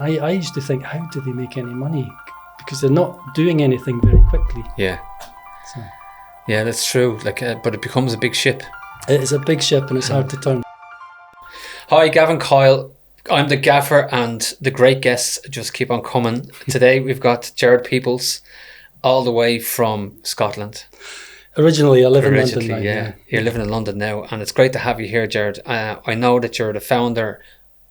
I used to think, how do they make any money? Because they're not doing anything very quickly. Yeah. So. Yeah, that's true. But it becomes a big ship. It is a big ship and it's hard to turn. Hi, Gavin Coyle. I'm the Gaffer, and the great guests just keep on coming. Today we've got Gerald Peoples, all the way from Scotland. Originally, I live in London now. Yeah. You're living in London now, and it's great to have you here, Gerald. I know that you're the founder,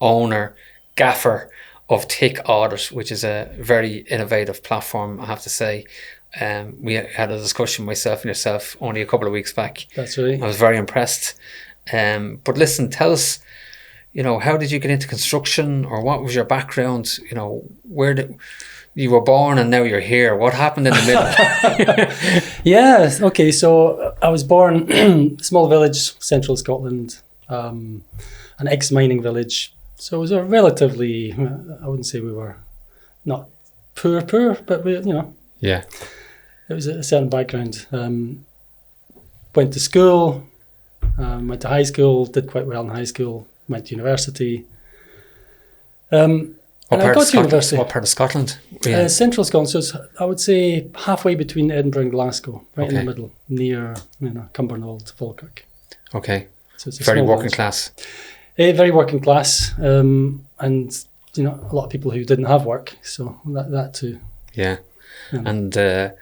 owner, Gaffer of TickAudit, which is a very innovative platform, I have to say. We had a discussion, myself and yourself, only a couple of weeks back. That's right. I was very impressed. But listen, tell us, how did you get into construction, or what was your background? Where did you were born and now you're here? What happened in the middle? Yeah, okay, so I was born small village, central Scotland, an ex-mining village. So it was a relatively, I wouldn't say we were not poor, but we, Yeah. It was a certain background. Went to school, went to high school, did quite well in high school, went to university. What part of Scotland? Yeah. Central Scotland, so it's, I would say halfway between Edinburgh and Glasgow, right in the middle, near Cumbernauld, Falkirk. Okay. So it's a very small working village. class. Very working class, and a lot of people who didn't have work, so that too. Yeah. And the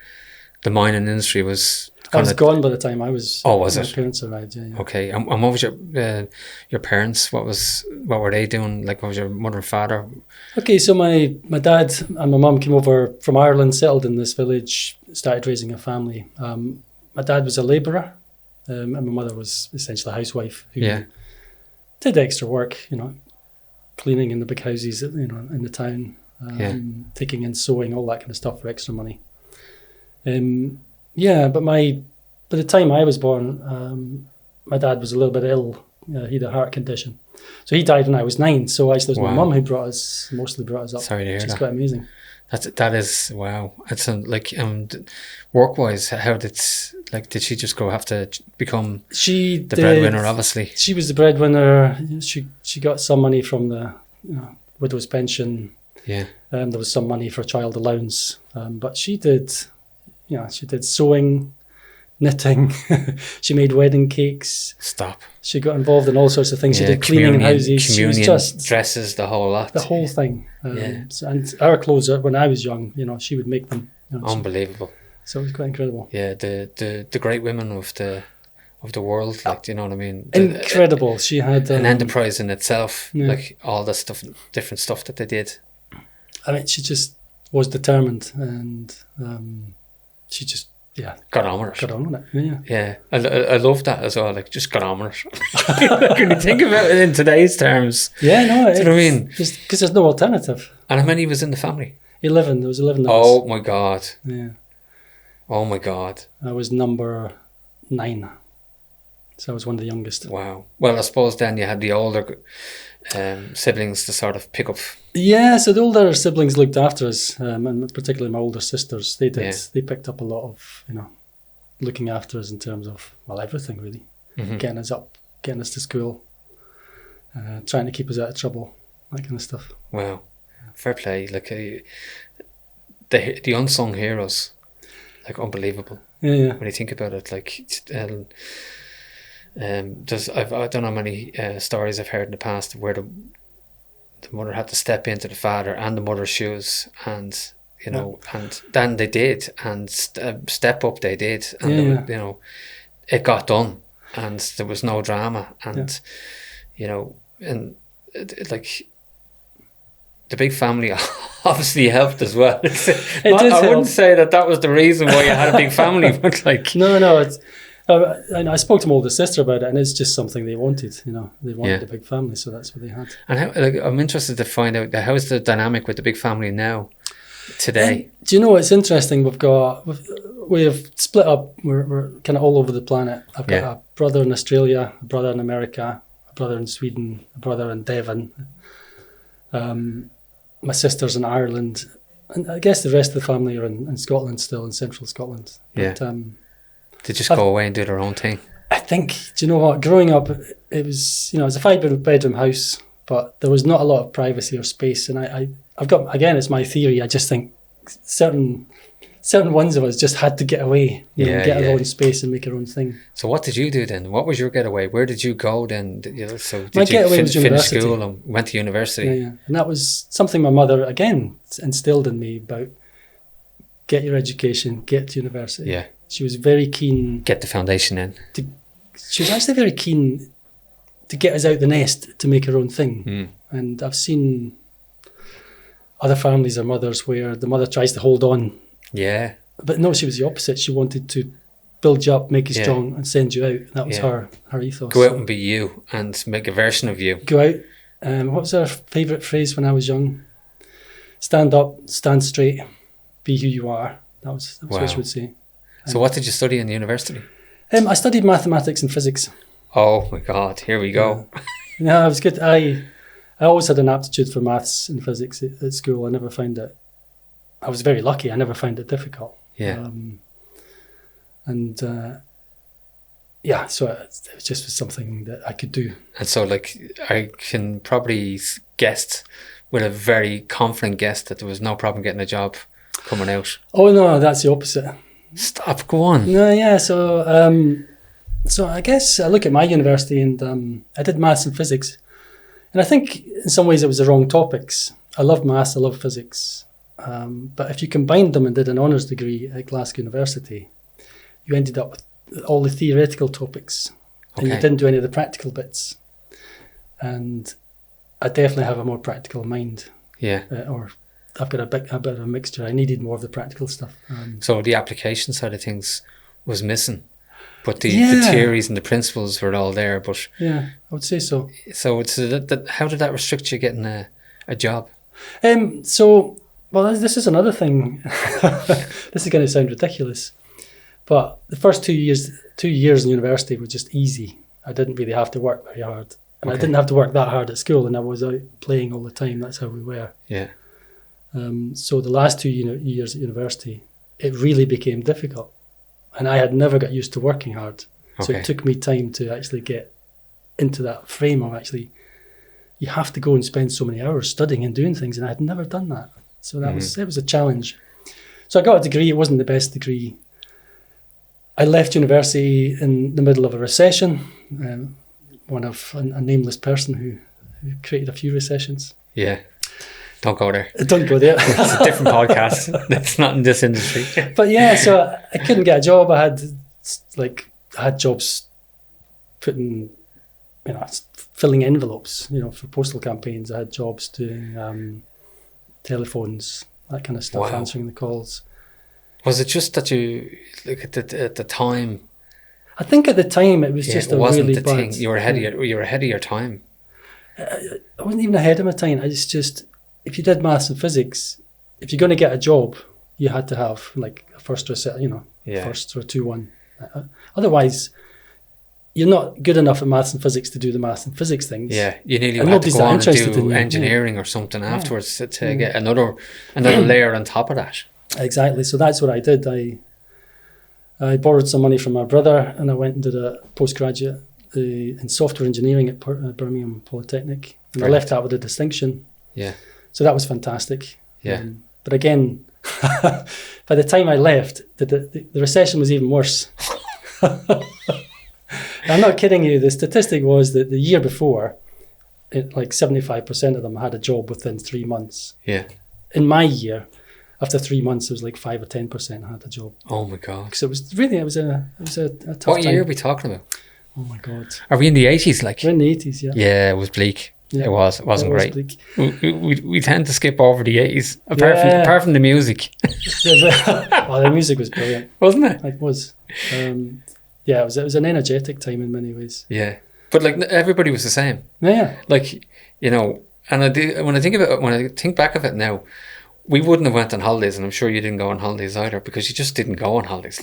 mining industry was... I was gone by the time I was... Oh, was my it? parents arrived, yeah. Okay. And what was your parents? What were they doing? Like, what was your mother and father? Okay, so my dad and my mum came over from Ireland, settled in this village, started raising a family. My dad was a labourer, and my mother was essentially a housewife who did extra work, cleaning in the big houses, in the town, taking in sewing, all that kind of stuff for extra money. But by the time I was born, my dad was a little bit ill. He had a heart condition. So he died when I was 9. So actually it was my mum who mostly brought us up. Sorry to hear that. Which is quite amazing. That is, wow. It's work-wise, did she just have to become the breadwinner, obviously? She was the breadwinner. She got some money from the widow's pension. Yeah. There was some money for child allowance. But she did sewing, knitting. She made wedding cakes. Stop. She got involved in all sorts of things. She did cleaning in houses. She was just dresses, the whole lot. The whole thing. And our clothes, when I was young, she would make them. Unbelievable. So it was quite incredible. Yeah, the great women of the world, do you know what I mean? Incredible. She had an enterprise in itself, like all the stuff, different stuff that they did. I mean, she just was determined, and she just got on with it. Yeah. I love that as well. Like, just got on with it. Can you think about it in today's terms? Yeah, no. Do you know what I mean? Just because there's no alternative. And how many was in the family? 11. There was 11 of us. Oh my God. Yeah. Oh my God. I was number 9. So I was one of the youngest. Wow. Well, I suppose then you had the older siblings to sort of pick up. Yeah, so the older siblings looked after us, and particularly my older sisters. They did. Yeah. They picked up a lot of, looking after us in terms of, everything really. Mm-hmm. Getting us up, getting us to school, trying to keep us out of trouble, that kind of stuff. Wow. Fair play. Like, the unsung heroes, like, unbelievable. Yeah. When you think about it, like, I don't know how many stories I've heard in the past where the mother had to step into the father and the mother's shoes, and and then they did, and step up they did, and it got done, and there was no drama, and like, the big family obviously helped as well. I wouldn't say that was the reason why you had a big family, but like... No, it's... I spoke to my older sister about it, and it's just something they wanted. They wanted a big family, so that's what they had. And I'm interested to find out how's the dynamic with the big family now, today. Do you know, it's interesting. We've split up. We're kind of all over the planet. I've got a brother in Australia, a brother in America, a brother in Sweden, a brother in Devon. My sister's in Ireland, and I guess the rest of the family are in Scotland still, in central Scotland. But, they just go away and do their own thing. I think, do you know what? Growing up, it was, it was a 5-bedroom house, but there was not a lot of privacy or space, and I I've got, again, it's my theory. I just think certain ones of us just had to get away, get our own space and make our own thing. So what did you do then? What was your getaway? Where did you go then? So did My getaway was finish university. school and went to university? Yeah. And that was something my mother, again, instilled in me about get your education, get to university. Yeah. She was very keen. Get the foundation in. She was actually very keen to get us out the nest to make her own thing. And I've seen other families or mothers where the mother tries to hold on. Yeah. But no, she was the opposite. She wanted to build you up, make you strong, and send you out. That was her ethos. Go out and be you and make a version of you. Go out. What was her favourite phrase when I was young? Stand up, stand straight, be who you are. That was what she would say. So what did you study in university? I studied mathematics and physics. Oh my God, here we go. Yeah, it was good. I always had an aptitude for maths and physics at school. I never found it. I was very lucky. I never found it difficult. Yeah. So it just was something that I could do. And so, like, I can probably guess with a very confident guess that there was no problem getting a job coming out. Oh no, that's the opposite. Stop, go on. No, yeah. So I guess I look at my university and I did maths and physics, and I think in some ways it was the wrong topics. I love maths, I love physics, but if you combined them and did an honours degree at Glasgow University, you ended up with all the theoretical topics, and you didn't do any of the practical bits. And I definitely have a more practical mind. Yeah. Or I've got a bit of a mixture. I needed more of the practical stuff. So the application side of things was missing, but the theories and the principles were all there. But yeah, I would say so. So how did that restrict you getting a job? This is another thing. This is going to sound ridiculous, but the first 2 years in university were just easy. I didn't really have to work very hard, and I didn't have to work that hard at school, and I was out playing all the time. That's how we were. Yeah. So the last 2 years at university, it really became difficult, and I had never got used to working hard. So it took me time to actually get into that frame of actually, you have to go and spend so many hours studying and doing things, and I had never done that. So it was a challenge. So I got a degree. It wasn't the best degree. I left university in the middle of a recession. One of a nameless person who created a few recessions. Yeah. Don't go there. Don't go there. It's a different podcast. It's not in this industry. But yeah, so I couldn't get a job. I had jobs putting, filling envelopes, for postal campaigns. I had jobs doing telephones, that kind of stuff, answering the calls. Was it just that you, like at the time? I think at the time it was just a really bad thing. You were ahead of your time. I wasn't even ahead of my time. It's just, if you did maths and physics, if you're going to get a job, you had to have like a first or first or 2-1. Otherwise, you're not good enough at maths and physics to do the maths and physics things. Yeah, you nearly had to go on and do engineering or something afterwards to get another layer on top of that. Exactly. So that's what I did. I borrowed some money from my brother, and I went and did a postgraduate in software engineering at Birmingham Polytechnic. And I left that with a distinction. Yeah. So that was fantastic. Yeah. But again, by the time I left, the recession was even worse. I'm not kidding you. The statistic was that the year before, 75% of them had a job within 3 months. Yeah. In my year, after 3 months, it was like 5 or 10% had a job. Oh my God! Because it was a tough What time. year are we talking about? Oh my God! Are we in the 80s? We're in the 80s, yeah. Yeah, it was bleak. Yeah. It wasn't great. Bleak. We tend to skip over the 80s, apart from the music. Well, the music was brilliant, wasn't it? It was. It was an energetic time in many ways. Yeah, but everybody was the same. Yeah. And when I think back of it now, we wouldn't have went on holidays, and I'm sure you didn't go on holidays either, because you just didn't go on holidays.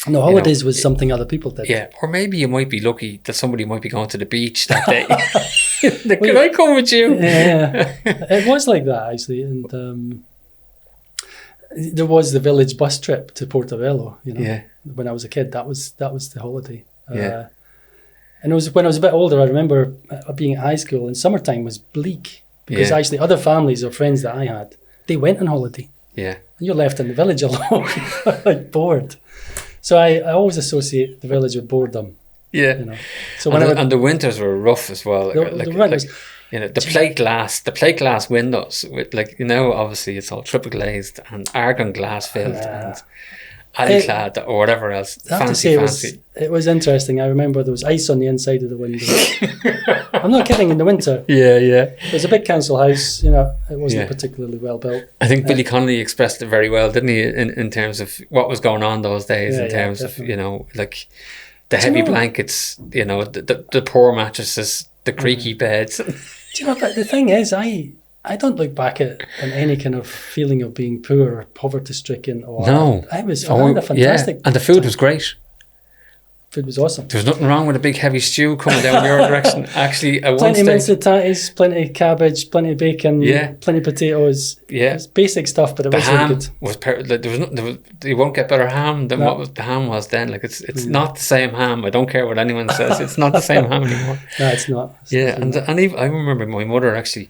No, holidays was something other people did. Yeah, or maybe you might be lucky that somebody might be going to the beach that day. Can I come with you? Yeah, it was like that actually, and there was the village bus trip to Portobello. Yeah. When I was a kid, that was the holiday. Yeah. And it was when I was a bit older. I remember being at high school, and summertime was bleak. Because actually other families or friends that I had, they went on holiday. Yeah. And you're left in the village alone, like bored. So I always associate the village with boredom. Yeah. You know. So and the winters were rough as well. The winters, you know, the plate glass windows with, like, you know, obviously it's all triple glazed and argon glass filled and clad or whatever else. I have to say it was interesting. I remember there was ice on the inside of the window. I'm not kidding, in the winter. Yeah. It was a big council house, you know, it wasn't particularly well built. I think Billy Connolly expressed it very well, didn't he, in terms of what was going on those days, in terms of, you know, like the heavy blankets, you know, the poor mattresses, the creaky beds. Do you know, but the thing is, I don't look back at any kind of feeling of being poor or poverty stricken. I had a fantastic and the food was great. Food was awesome. There was nothing wrong with a big heavy stew coming down your direction. Actually, at plenty of minced tatties, plenty of cabbage, plenty of bacon, plenty of potatoes. Yeah, it was basic stuff, but it was really good. You won't get better ham than what the ham was then. Like it's not the same ham. I don't care what anyone says. It's not the same ham anymore. No, it's not. And even, I remember my mother actually.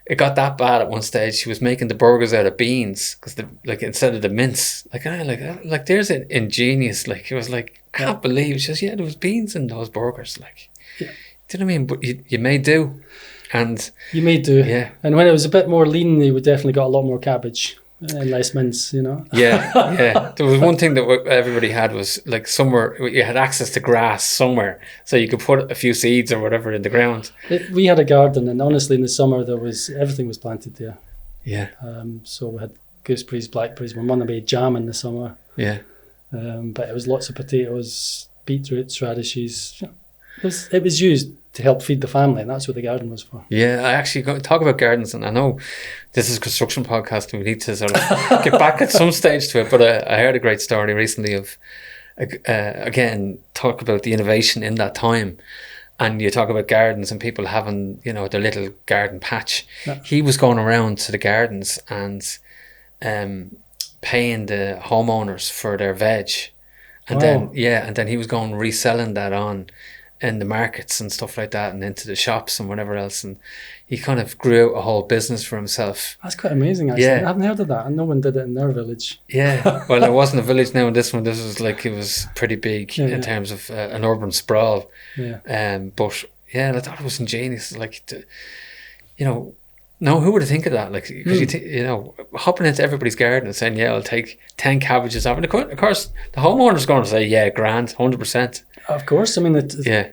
It got that bad at one stage. She was making the burgers out of beans because, instead of the mince, there's an ingenious. Like, it was like, can't believe. She says, there was beans in those burgers. Like, do you know what I mean? But you may do, and you may do. Yeah. And when it was a bit more lean, you would definitely got a lot more cabbage and less mince. You know. Yeah. There was one thing that everybody had was like somewhere you had access to grass somewhere, so you could put a few seeds or whatever in the ground. We had a garden, and honestly, in the summer everything was planted there. Yeah. So we had gooseberries, blackberries. My mum made jam in the summer. Yeah. But it was lots of potatoes, beetroots, radishes. It was used to help feed the family, and that's what the garden was for. Yeah, I actually talk about gardens, and I know this is a construction podcast and we need to sort of get back at some stage to it, but I heard a great story recently of, again, talk about the innovation in that time, and you talk about gardens and people having, you know, their little garden patch. Yeah. He was going around to the gardens and paying the homeowners for their veg, and then he was going reselling that on in the markets and stuff like that, and into the shops and whatever else, and he kind of grew out a whole business for himself. That's quite amazing, actually. I haven't heard of that, and no one did it in their village. Well, it wasn't a village now in this one. This was like, it was pretty big in terms of an urban sprawl. But I thought it was ingenious. Like, you know, who would think of that? Like, because you know, hopping into everybody's garden and saying, I'll take 10 cabbages off, and of course the homeowner's going to say, grand, 100%. Of course, I mean the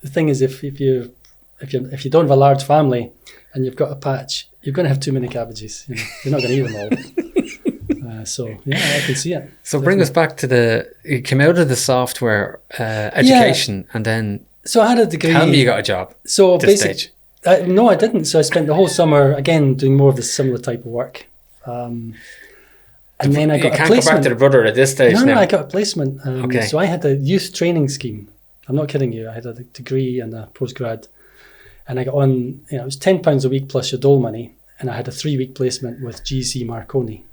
thing is, if you don't have a large family and you've got a patch, you're going to have too many cabbages. You know, you're not going to eat them all. I can see it. So bring us back to you came out of the software education, and then. So I had a degree. Tell me you got a job. So at this stage. No, I didn't. So I spent the whole summer again doing more of the similar type of work. And then I got a placement. You can't go back to the brother at this stage now. No, I got a placement. So I had a youth training scheme. I'm not kidding you. I had a degree and a postgrad. And I got on, it was £10 a week plus your dole money. And I had a 3-week placement with GC Marconi.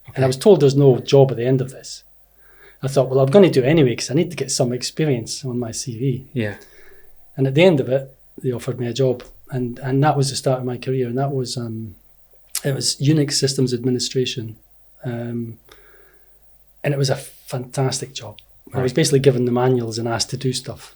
Okay. And I was told there's no job at the end of this. I thought, well, I'm going to do it anyway because I need to get some experience on my CV. Yeah. And at the end of it, they offered me a job. And that was the start of my career. And that was, it was Unix Systems Administration. And it was a fantastic job. Right. I was basically given the manuals and asked to do stuff.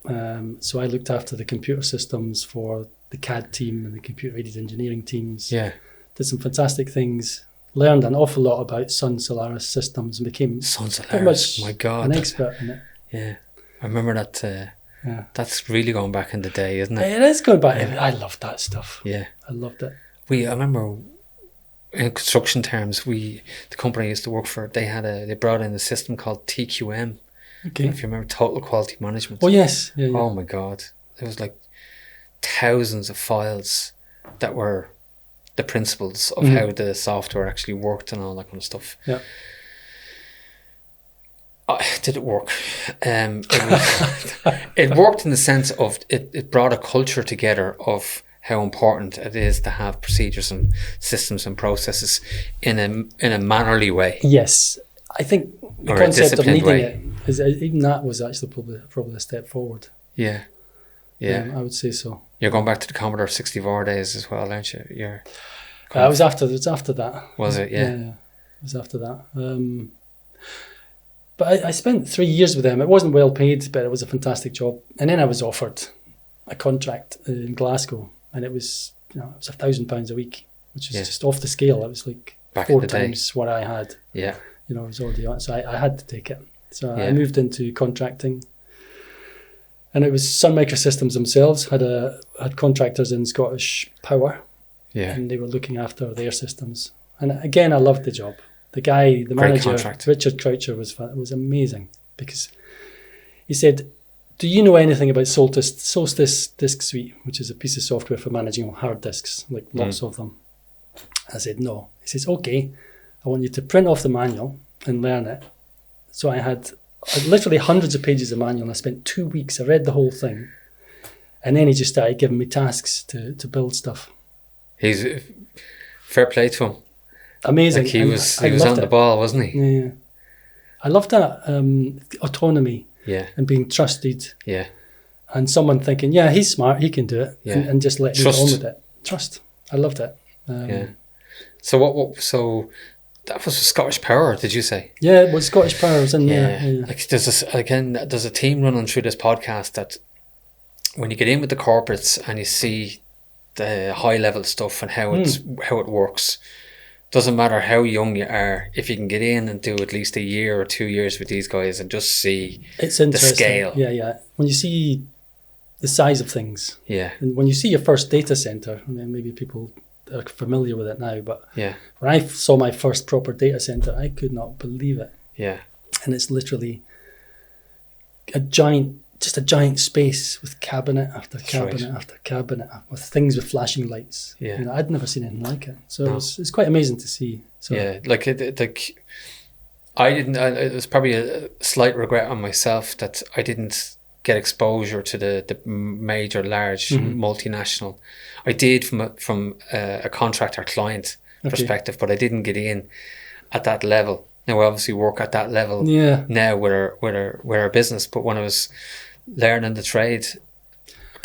So I looked after the computer systems for the CAD team and the computer-aided engineering teams. Yeah. Did some fantastic things. Learned an awful lot about Sun Solaris systems and became pretty much my God, an expert in it. Yeah. I remember that. That's really going back in the day, isn't it? It is going back. I loved that stuff. Yeah. I loved it. I remember in construction terms, the company I used to work for, they brought in a system called TQM. Okay. If you remember, Total Quality Management. Oh yes. Yeah. Oh my God. It was like thousands of files that were the principles of how the software actually worked and all that kind of stuff. Yeah. Did it work? It worked in the sense of it brought a culture together of how important it is to have procedures and systems and processes in a mannerly way. Yes, I think the concept of needing it is even that was actually probably a step forward. Yeah, yeah, I would say so. You're going back to the Commodore 64 days as well, aren't you? It was after that. Was it? Yeah. It was after that. But I spent 3 years with them. It wasn't well paid, but it was a fantastic job. And then I was offered a contract in Glasgow, and it was it was £1,000 a week, which was just off the scale. It was like back 4 times what I had. Yeah. I was already on, so I had to take it. So I moved into contracting, and it was Sun Microsystems themselves had contractors in Scottish Power, and they were looking after their systems. And again, I loved the job. The manager, Richard Croucher, was amazing, because he said, "Do you know anything about Solstice Disk Suite, which is a piece of software for managing hard disks, like lots of them?" I said, "No." He says, "Okay, I want you to print off the manual and learn it." So I had literally hundreds of pages of manual, and I spent 2 weeks. I read the whole thing, and then he just started giving me tasks to build stuff. He's fair play to him. Amazing. Like he was on the ball, wasn't he? Yeah. I loved that autonomy. Yeah. And being trusted. Yeah. And someone thinking, yeah, he's smart, he can do it. Yeah. And just let you on with it. Trust. I loved it. So so that was Scottish Power, did you say? Yeah, it was Scottish Power. Was in there. Yeah. Like there's a team running through this podcast that when you get in with the corporates and you see the high level stuff and how it works, doesn't matter how young you are, if you can get in and do at least a year or 2 years with these guys and just see the scale. Yeah. When you see the size of things. Yeah. And when you see your first data center, I mean, maybe people are familiar with it now, but when I saw my first proper data center, I could not believe it. Yeah. And it's literally a giant space with cabinet after cabinet after cabinet, with things with flashing lights. Yeah. I'd never seen anything like it. So it's quite amazing to see. So I didn't. It was probably a slight regret on myself that I didn't get exposure to the major, large multinational. I did from a contractor client perspective, but I didn't get in at that level. Now I obviously work at that level now with our business, but when I was learning the trade, I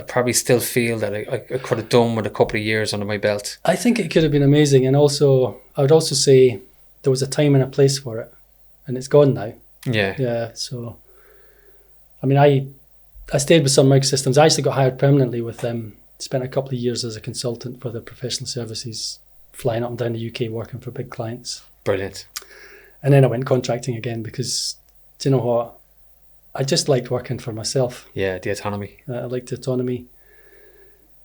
probably still feel that I could have done with a couple of years under my belt. I think it could have been amazing, and also I would also say there was a time and a place for it, and it's gone now. Yeah. So, I mean, I stayed with Sun Microsystems. I actually got hired permanently with them. Spent a couple of years as a consultant for their professional services, flying up and down the UK working for big clients. Brilliant. And then I went contracting again because, do you know what? I just liked working for myself. Yeah, the autonomy. I liked the autonomy.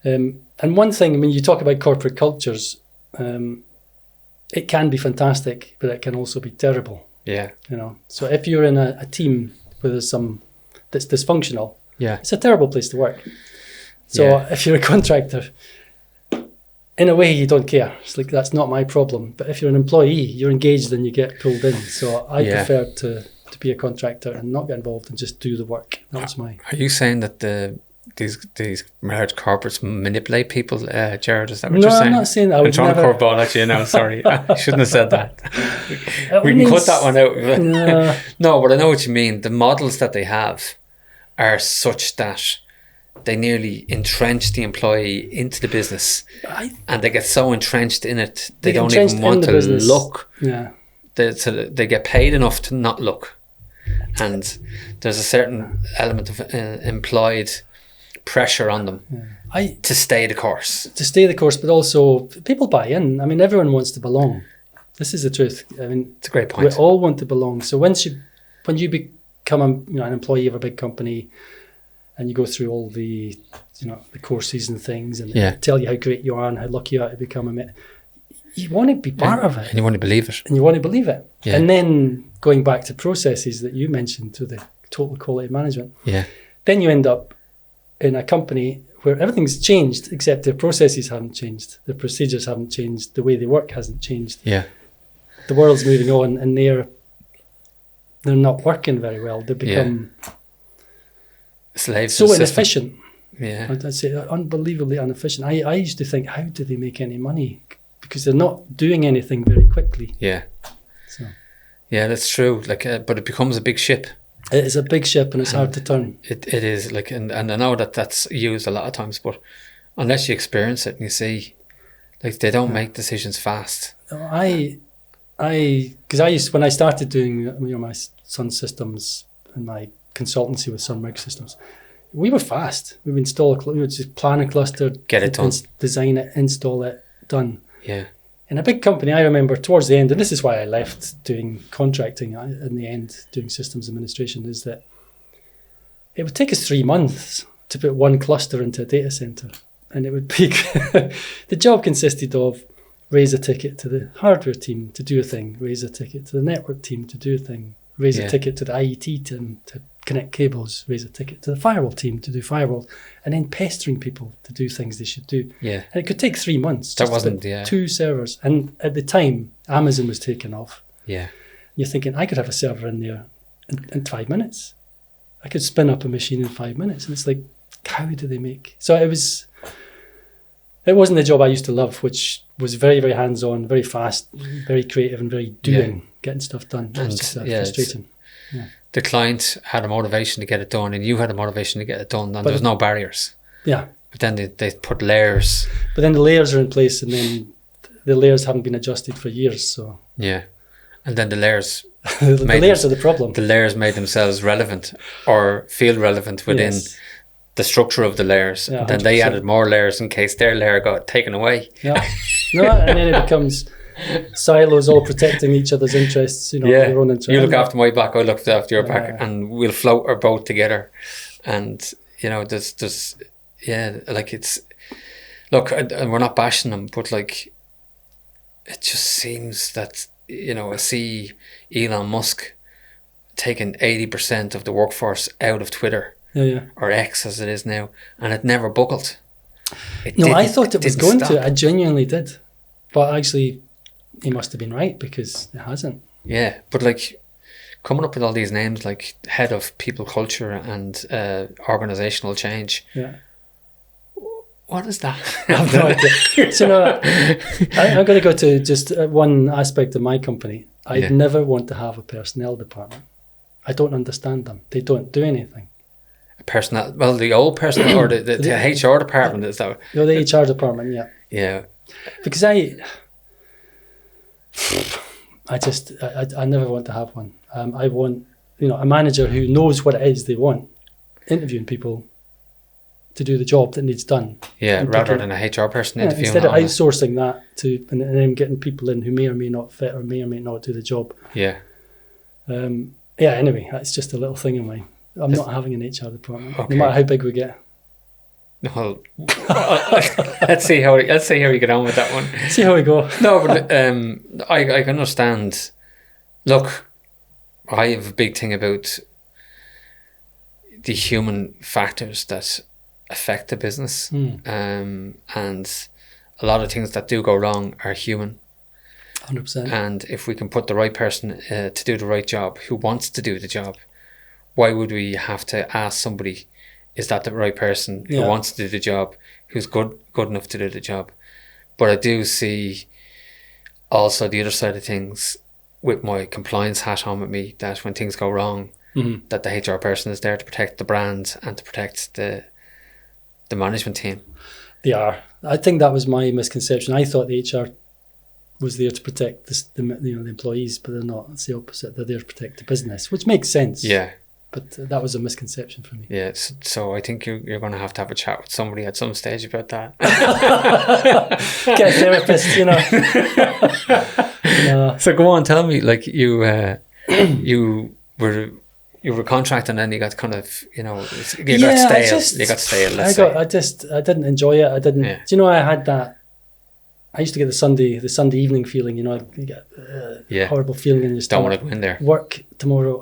And one thing, I mean, you talk about corporate cultures, it can be fantastic, but it can also be terrible. Yeah. So if you're in a team where there's that's dysfunctional, it's a terrible place to work. So if you're a contractor, in a way you don't care. It's like, that's not my problem. But if you're an employee, you're engaged and you get pulled in. So I prefer to be a contractor and not get involved and just do the work. That's my... Are you saying that these large corporates manipulate people, Gerald? Is that what you're saying? No, I'm not saying that. I'm trying to curveball at you now, sorry. I shouldn't have said that. We can cut that one out. No, but I know what you mean. The models that they have are such that they nearly entrench the employee into the business, and they get so entrenched in it, they don't even want to look. Yeah. They get paid enough to not look. And there's a certain element of implied pressure on them to stay the course. To stay the course, but also people buy in. I mean, everyone wants to belong. This is the truth. I mean, it's a great point. We all want to belong. So when you become an employee of a big company, and you go through all the the courses and things, and they tell you how great you are and how lucky you are to become a mate, you want to be part of it, and you want to believe it, Yeah. And then going back to processes that you mentioned, to the total quality management, then you end up in a company where everything's changed except their processes haven't changed, their procedures haven't changed, the way they work hasn't changed. Yeah, the world's moving on, and they're not working very well. They become slaves. So inefficient. Yeah, I'd say unbelievably inefficient. I used to think, how do they make any money? Because they're not doing anything very quickly. Yeah. So. Yeah, that's true. Like, but it becomes a big ship. It is a big ship and it's hard to turn. It is like, and I know that's used a lot of times, but unless you experience it and you see, like, they don't make decisions fast. Because when I started doing my son's systems and my consultancy with Sun Rig Systems, we were fast. We would we would just plan a cluster, get it done, design it, install it, done. Yeah. In a big company, I remember towards the end, and this is why I left doing contracting in the end, doing systems administration, is that it would take us 3 months to put one cluster into a data center. And it would be, the job consisted of raise a ticket to the hardware team to do a thing, raise a ticket to the network team to do a thing, raise a ticket to the IET team to connect cables, raise a ticket to the firewall team to do firewall, and then pestering people to do things they should do. Yeah. And it could take 3 months. That wasn't, 2 servers. And at the time, Amazon was taking off. Yeah. You're thinking, I could have a server in there in 5 minutes. I could spin up a machine in 5 minutes. And it's like, how do they make? So it wasn't the job I used to love, which was very, very hands-on, very fast, very creative and very doing, getting stuff done. It was just frustrating. Yeah. The client had a motivation to get it done and you had a motivation to get it done, and there was no barriers. Yeah. But then they put layers. But then the layers are in place and then the layers haven't been adjusted for years. So yeah. And then the layers... the layers are the problem. The layers made themselves relevant or feel relevant within the structure of the layers. Yeah, then they added more layers in case their layer got taken away. Yeah. No, and then it becomes silos all protecting each other's interests, their own interests. You look after my back, I look after your back, and we'll float our boat together. And, there's like it's, look, and we're not bashing them, but like, it just seems that, I see Elon Musk taking 80% of the workforce out of Twitter. Or X as it is now, and it never buckled. I thought it was going to. I genuinely did. But actually, he must have been right, because it hasn't. Yeah, but like, coming up with all these names like head of people culture and organisational change. Yeah. What is that? I have no idea. So, I'm going to go to just one aspect of my company. I'd never want to have a personnel department. I don't understand them. They don't do anything. Personnel, well, the old personnel or the HR department is that? No, the HR department, yeah. Yeah. Because I never want to have one. I want, a manager who knows what it is they want, interviewing people to do the job that needs done. Yeah, rather than a HR person interviewing. Instead of outsourcing that and then getting people in who may or may not fit or may or may not do the job. Yeah. Anyway, that's just a little thing in my... I'm not having an HR department, no matter how big we get. Well, let's see how we get on with that one. See how we go. No, but I can understand. Look, I have a big thing about the human factors that affect the business, and a lot of things that do go wrong are human. 100%. And if we can put the right person to do the right job, who wants to do the job, why would we have to ask somebody, is that the right person who wants to do the job, who's good enough to do the job? But I do see also the other side of things with my compliance hat on with me, that when things go wrong, that the HR person is there to protect the brand and to protect the management team. They are. I think that was my misconception. I thought the HR was there to protect the employees, but they're not. It's the opposite. They're there to protect the business, which makes sense. Yeah. But that was a misconception for me. Yeah, so I think you're going to have a chat with somebody at some stage about that. Get a therapist, No. So go on, tell me, like you were contracting, and then you got kind of, you got stale. I didn't enjoy it. I didn't. Yeah. Do you know, I had that. I used to get the Sunday evening feeling. You get a horrible feeling in your stomach. Don't want to go in there. Work tomorrow.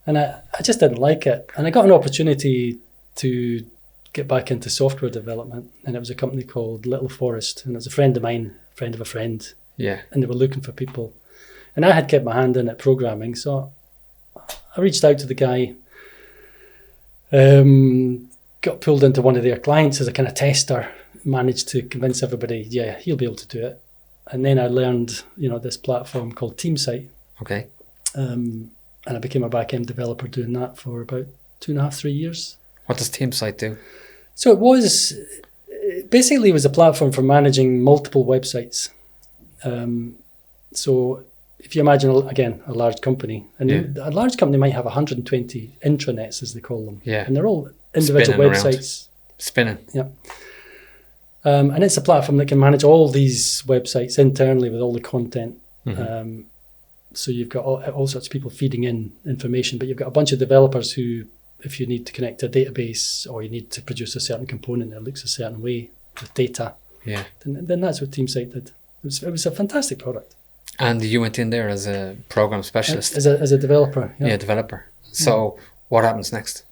And I just didn't like it. And I got an opportunity to get back into software development, and it was a company called Little Forest, and it was a friend of mine, friend of a friend. Yeah. And they were looking for people. And I had kept my hand in at programming, so I reached out to the guy, got pulled into one of their clients as a kind of tester, managed to convince everybody, he'll be able to do it. And then I learned, this platform called TeamSite. Okay. and I became a back-end developer doing that for about 2.5, 3 years. What does TeamSite do? So it was a platform for managing multiple websites. So if you imagine, again, a large company, and a large company might have 120 intranets, as they call them. Yeah. And they're all individual websites. Spinning. Yeah. And it's a platform that can manage all these websites internally with all the content. Mm-hmm. So you've got all sorts of people feeding in information, but you've got a bunch of developers who, if you need to connect to a database or you need to produce a certain component that looks a certain way with data, then that's what TeamSite did. It was a fantastic product. And you went in there as a program specialist? As a developer, yeah. Yeah, developer. So what happens next?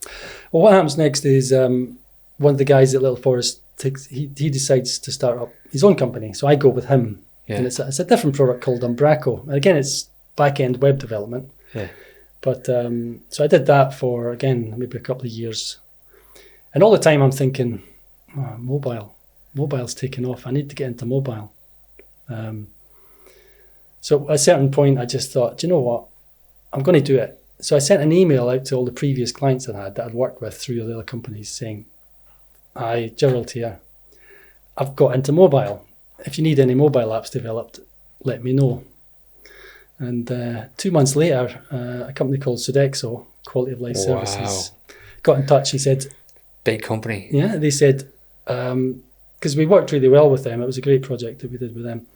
Well, what happens next is one of the guys at Little Forest, he decides to start up his own company. So I go with him. Yeah. And it's a different product called Umbraco. And again, it's back-end web development. Yeah. But so I did that for, again, maybe a couple of years. And all the time I'm thinking, mobile's taken off. I need to get into mobile. So at a certain point, I just thought, do you know what? I'm going to do it. So I sent an email out to all the previous clients that I'd worked with through the other companies saying, hi, Gerald here. I've got into mobile. If you need any mobile apps developed, let me know. And 2 months later, a company called Sodexo, Quality of Life Services, got in touch. He said... Big company. Yeah, they said, because we worked really well with them. It was a great project that we did with them.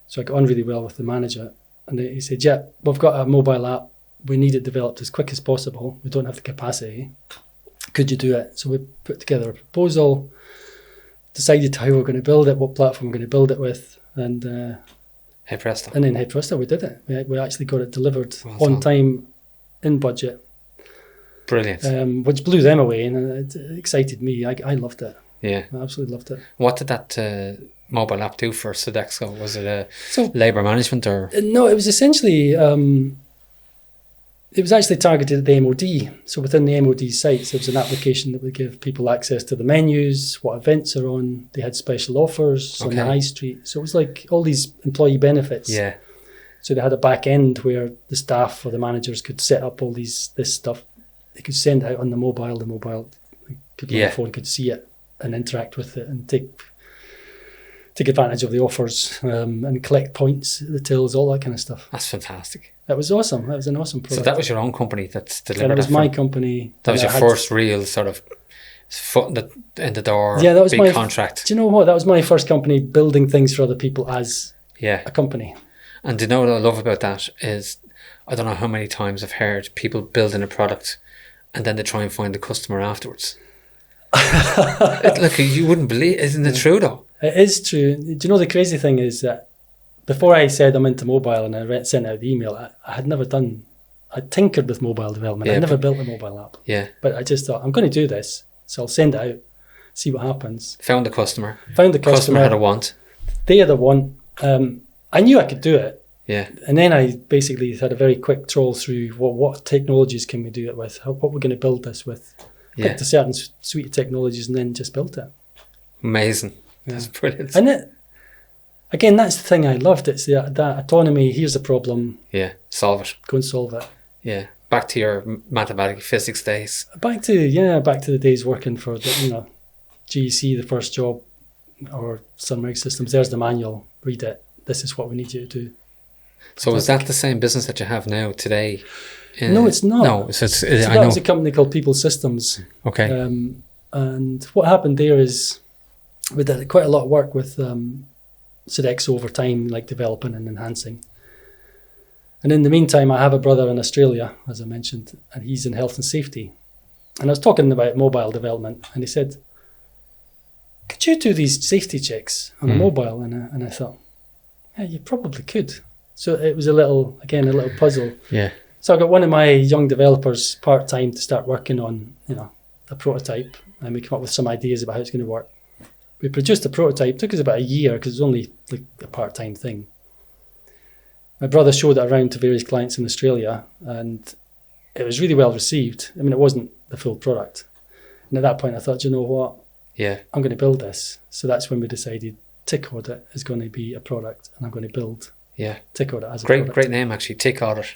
So I got on really well with the manager. And he said, yeah, we've got a mobile app. We need it developed as quick as possible. We don't have the capacity. Could you do it? So we put together a proposal, decided how we're going to build it, what platform we're going to build it with, and hey presto. And then hey presto, we did it. We actually got it delivered on time, in budget. Brilliant. Which blew them away, and it excited me. I loved it. Yeah. I absolutely loved it. What did that mobile app do for Sodexo? Was it labour management or? No, it was essentially... it was actually targeted at the MOD. So within the MOD sites, there was an application that would give people access to the menus, what events are on. They had special offers on the high street. So it was like all these employee benefits. Yeah. So they had a back end where the staff or the managers could set up all this stuff. They could send it out on the mobile. People on the phone could see it and interact with it and take advantage of the offers and collect points at the tills, all that kind of stuff. That's fantastic. That was awesome. That was an awesome product. So that was your own company that's delivered that was my company. That was your first real sort of foot in the door, that was big contract. Do you know what? That was my first company building things for other people as a company. And do you know what I love about that is, I don't know how many times I've heard people building a product and then they try and find the customer afterwards. Look, you wouldn't believe, isn't it true though? It is true. Do you know the crazy thing is that before I said I'm into mobile and I sent out the email, I had never done, I tinkered with mobile development. I never built a mobile app. Yeah. But I just thought, I'm going to do this. So I'll send it out, see what happens. Found the customer. Customer had a want. They had a want. I knew I could do it. Yeah. And then I basically had a very quick troll through what technologies can we do it with, what we're going to build this with. Picked a certain suite of technologies and then just built it. Amazing. That's brilliant. And again, that's the thing I loved. It's that autonomy. Here's a problem. Yeah, solve it. Go and solve it. Yeah, back to your mathematics, physics days. Back to the days working for GEC, the first job, or Sunrig Systems. There's the manual. Read it. This is what we need you to do. So is that the same business that you have now today? No, it's not. No, that was a company called People Systems. Okay. And what happened there is we did quite a lot of work with Sodexo over time, like developing and enhancing. And in the meantime, I have a brother in Australia, as I mentioned, and he's in health and safety. And I was talking about mobile development, and he said, could you do these safety checks on a mobile? And I thought, yeah, you probably could. So it was a little puzzle. Yeah. So I got one of my young developers part-time to start working on, a prototype, and we came up with some ideas about how it's going to work. We produced a prototype. It took us about a year because it was only like a part-time thing. My brother showed it around to various clients in Australia, and it was really well received. I mean, it wasn't the full product. And at that point, I thought, you know what? Yeah. I'm going to build this. So that's when we decided TickAudit is going to be a product, and I'm going to build TickAudit as a product. Great name, actually, TickAudit.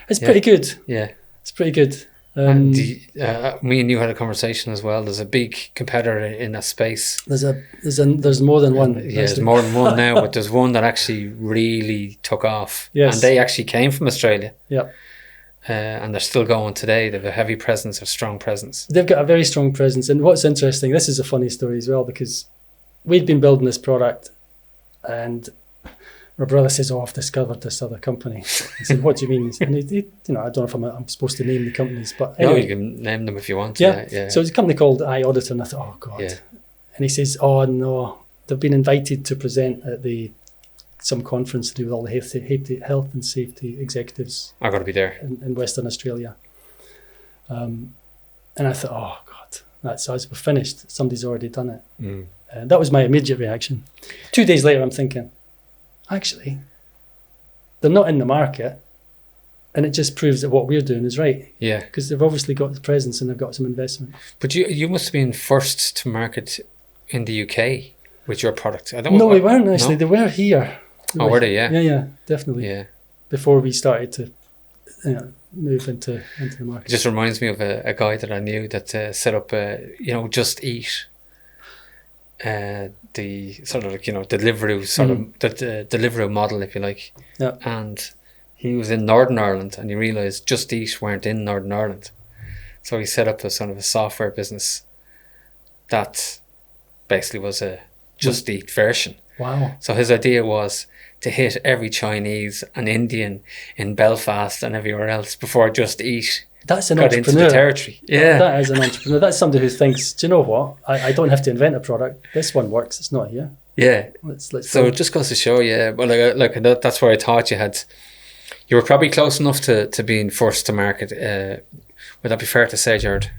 It's pretty good. Yeah. It's pretty good. And me and you had a conversation as well. There's a big competitor in that space. There's more than one. Yeah, there's more than one now, but there's one that actually really took off. Yes. And they actually came from Australia. Yeah. And they're still going today. They have a heavy presence, a strong presence. They've got a very strong presence. And what's interesting, this is a funny story as well, because we'd been building this product and my brother says, I've discovered this other company. I said, what do you mean? And he I don't know if I'm supposed to name the companies, but anyway. No, you can name them if you want. Yeah. So it's a company called TickAudit, and I thought, oh God. Yeah. And he says, oh no, they've been invited to present at some conference to do with all the health and safety executives. I've got to be there. In Western Australia. And I thought, oh God, that's us, we're finished. Somebody's already done it. And that was my immediate reaction. 2 days later, I'm thinking, actually, they're not in the market, and it just proves that what we're doing is right. Yeah. Because they've obviously got the presence and they've got some investment. But you must have been first to market in the UK with your product. No, we weren't actually. No? They were here. Were they? Yeah. Yeah, definitely. Yeah. Before we started to move into the market. It just reminds me of a guy that I knew that set up Just Eat. The sort of Deliveroo the Deliveroo model, if you like. Yeah. And he was in Northern Ireland, and he realised Just Eat weren't in Northern Ireland, so he set up a sort of a software business that basically was a Just Eat version. Wow. So his idea was to hit every Chinese and Indian in Belfast and everywhere else before Just Eat That's an got entrepreneur. into the territory. Yeah. That is an entrepreneur. That's somebody who thinks, do you know what? I don't have to invent a product. This one works. It's not here. Yeah. Let's So go. it just goes to show, well, that's where I thought you were probably close enough to being first to market. Would that be fair to say, Gerald?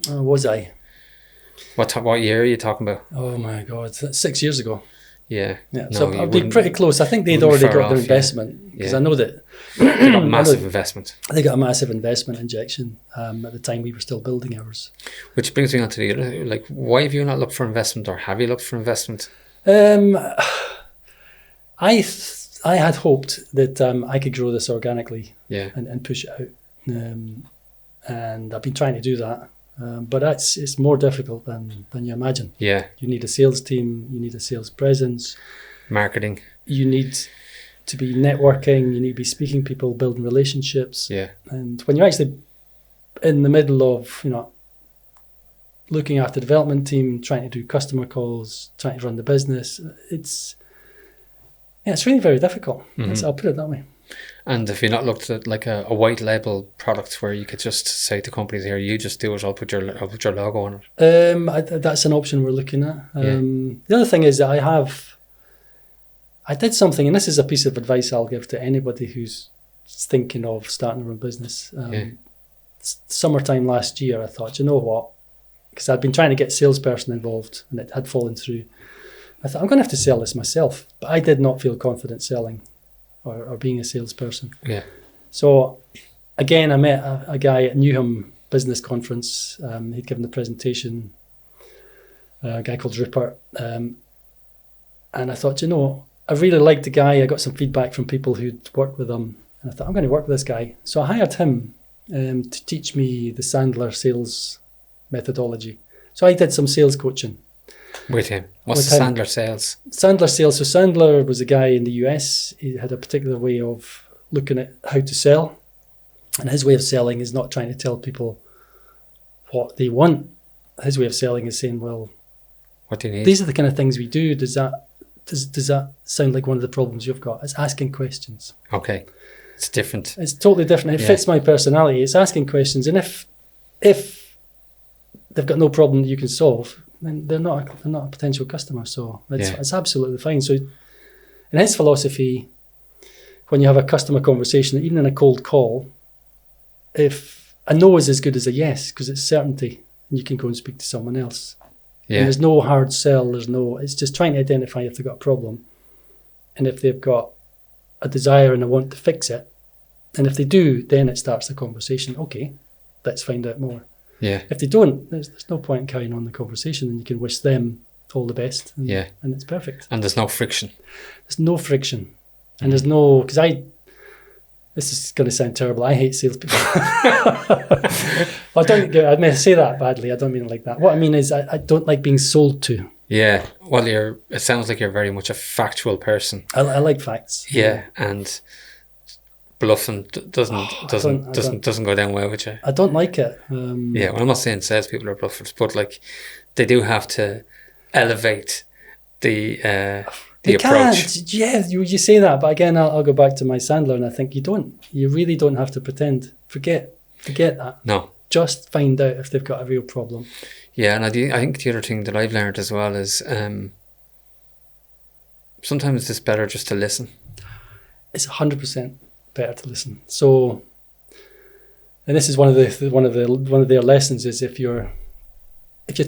Was I? What year are you talking about? Oh my God, that's 6 years ago. Yeah. Yeah, No, so you I'd be wouldn't- pretty close. I think they'd wouldn't be already far got their off, investment, because Yeah. I know that They got massive investment. they got a massive investment injection at the time we were still building ours. Which brings me on to the other, why have you not looked for investment, or have you looked for investment? I had hoped that I could grow this organically, Yeah. and push it out, and I've been trying to do that, but it's more difficult than you imagine. Yeah. You need a sales team, you need a sales presence, Marketing. you need to be networking, you need to be speaking to people, building relationships. Yeah. And when you're actually in the middle of, looking after the development team, trying to do customer calls, trying to run the business, it's really very difficult. Mm-hmm. I'll put it that way. And if you're not looked at like a white label product where you could just say to companies here, you just do it, I'll put your logo on it. That's an option we're looking at. The other thing is that I did something, and this is a piece of advice I'll give to anybody who's thinking of starting their own business. Summertime last year, I thought, you know what? Because I'd been trying to get a salesperson involved, and it had fallen through. I thought, I'm going to have to sell this myself. But I did not feel confident selling or being a salesperson. Yeah. So, again, I met a guy at Newham Business Conference. He'd given the presentation, a guy called Rupert. And I thought, I really liked the guy. I got some feedback from people who'd worked with him. And I thought, I'm going to work with this guy. So I hired him to teach me the Sandler sales methodology. So I did some sales coaching. With him. What's With the him. Sandler sales? Sandler sales. So Sandler was a guy in the US. He had a particular way of looking at how to sell. And his way of selling is not trying to tell people what they want. His way of selling is saying, well, What do you need? these are the kind of things we do. Does that sound like one of the problems you've got? It's asking questions. Okay. It's different. It's totally different. It fits my personality. It's asking questions. And if they've got no problem that you can solve, then they're not a potential customer. So it's absolutely fine. So in his philosophy, when you have a customer conversation, even in a cold call, if a no is as good as a yes, because it's certainty, and you can go and speak to someone else. Yeah. And there's no hard sell. It's just trying to identify if they've got a problem, and if they've got a desire and a want to fix it. And if they do, then it starts the conversation. Okay, let's find out more. Yeah. If they don't, there's no point in carrying on the conversation, and you can wish them all the best. And, Yeah. and it's perfect. And there's no friction. There's no friction, and there's no, because This is going to sound terrible. I hate salespeople. I may say that badly. I don't mean it like that. What I mean is I don't like being sold to. Yeah. Well, it sounds like you're very much a factual person. I like facts. Yeah, and bluffing doesn't go down well with you. I don't like it. Yeah, well, I'm not saying salespeople are bluffers, but like they do have to elevate the approach. Can't. Yeah, you say that, but again, I'll go back to my Sandler, and I think you really don't have to pretend. Forget that. No. Just find out if they've got a real problem. Yeah, and I think the other thing that I've learned as well is sometimes it's better just to listen. It's 100% better to listen. So, and this is one of their lessons is if you're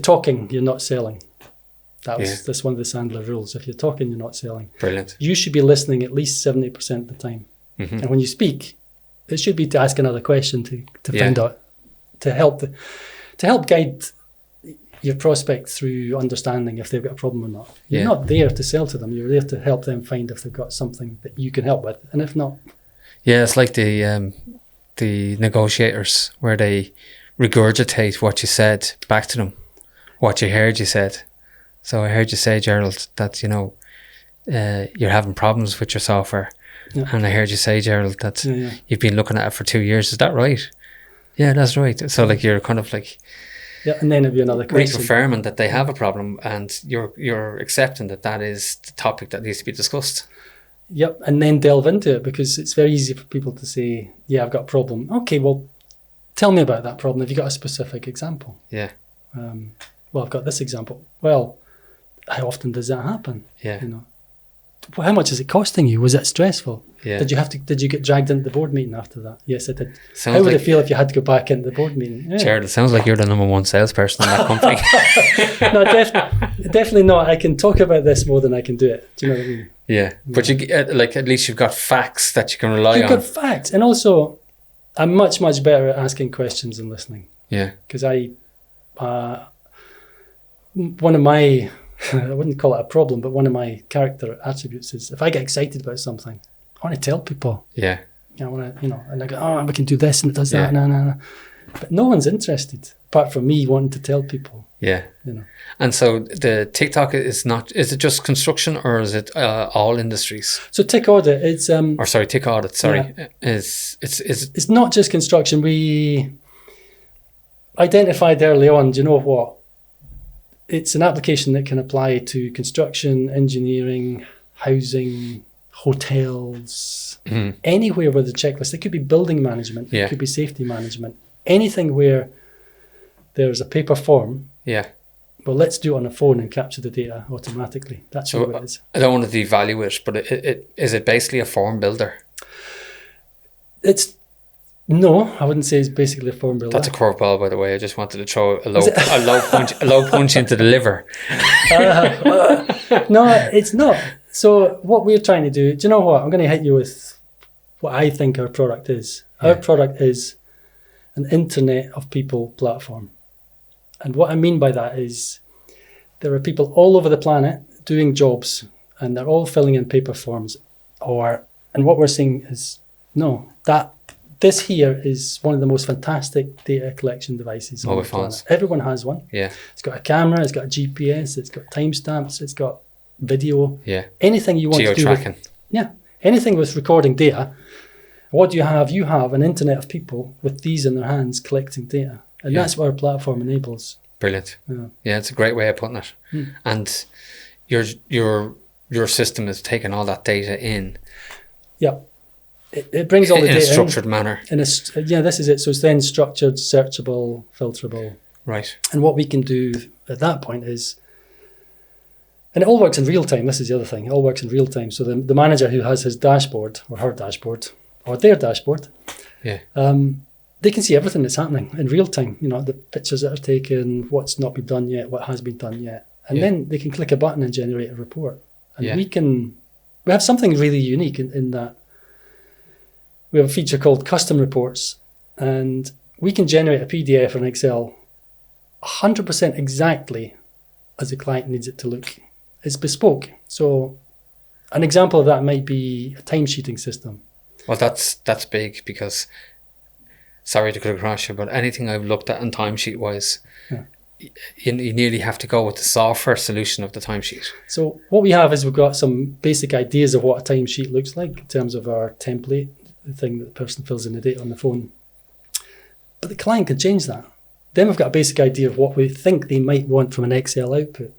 talking, you're not selling. That's one of the Sandler rules. If you're talking, you're not selling. Brilliant. You should be listening at least 70% of the time. Mm-hmm. And when you speak, it should be to ask another question to find out, to help guide your prospect through understanding if they've got a problem or not. You're not there to sell to them. You're there to help them find if they've got something that you can help with, and if not. Yeah, it's like the negotiators where they regurgitate what you said back to them, what you heard you said. So I heard you say, Gerald, that you're having problems with your software, and I heard you say, Gerald, that you've been looking at it for 2 years. Is that right? Yeah, that's right. So like you're kind of like. Yeah, and then it'd be another question. Reaffirming that they have a problem, and you're accepting that is the topic that needs to be discussed. Yep, and then delve into it, because it's very easy for people to say, yeah, I've got a problem. Okay, well, tell me about that problem. Have you got a specific example? Yeah. Well, I've got this example. Well, how often does that happen? Yeah. Well, how much is it costing you? Was it stressful? Yeah. Did you get dragged into the board meeting after that? Yes, I did. Sounds how would it feel if you had to go back into the board meeting? Yeah. Gerald, it sounds like you're the number one salesperson in that company. No, definitely not. I can talk about this more than I can do it. Do you know what I mean? Yeah, but you at least you've got facts that you can rely on. You've got facts, and also I'm much better at asking questions than listening. Yeah, because one of my I wouldn't call it a problem, but one of my character attributes is if I get excited about something, I want to tell people. Yeah. I want to, and I go, oh, we can do this and it does that. No. But no one's interested apart from me wanting to tell people. Yeah. And so the TikTok is it just construction, or is it all industries? So TickAudit, it's TickAudit, sorry. Yeah. It's not just construction. We identified early on, do you know what? It's an application that can apply to construction, engineering, housing, hotels, anywhere with a checklist. It could be building management, it could be safety management, anything where there's a paper form. Yeah. Well, let's do it on a phone and capture the data automatically. That's what it is. I don't want to devalue it, but is it basically a form builder? No, I wouldn't say it's basically a form builder. That's a curveball, by the way. I just wanted to throw a low punch into the liver. No, it's not. So what we're trying to do you know what? I'm going to hit you with what I think our product is. Yeah. Our product is an Internet of People platform. And what I mean by that is there are people all over the planet doing jobs, and they're all filling in paper forms. And what we're saying is, no, this here is one of the most fantastic data collection devices on the planet. Everyone has one. Yeah. It's got a camera, it's got a GPS, it's got timestamps, it's got video. Yeah. Anything you want to do. Geo-tracking. Anything with recording data. What do you have? You have an internet of people with these in their hands collecting data. And that's what our platform enables. Brilliant. Yeah, it's a great way of putting it. And your system is taking all that data in. Yeah. It brings all the data in a structured manner. This is it. So it's then structured, searchable, filterable. Right. And what we can do at that point is, and it all works in real time. This is the other thing. It all works in real time. So the manager who has his dashboard or her dashboard or their dashboard, they can see everything that's happening in real time. The pictures that are taken, what's not been done yet, what has been done yet. And then they can click a button and generate a report. And we have something really unique in that. We have a feature called custom reports, and we can generate a PDF or an Excel 100% exactly as the client needs it to look. It's bespoke. So an example of that might be a timesheeting system. Well, that's big, because, sorry to cut across you, but anything I've looked at on timesheet wise, you nearly have to go with the software solution of the timesheet. So what we have is we've got some basic ideas of what a timesheet looks like in terms of our template, the thing that the person fills in the date on the phone. But the client can change that. Then we've got a basic idea of what we think they might want from an Excel output.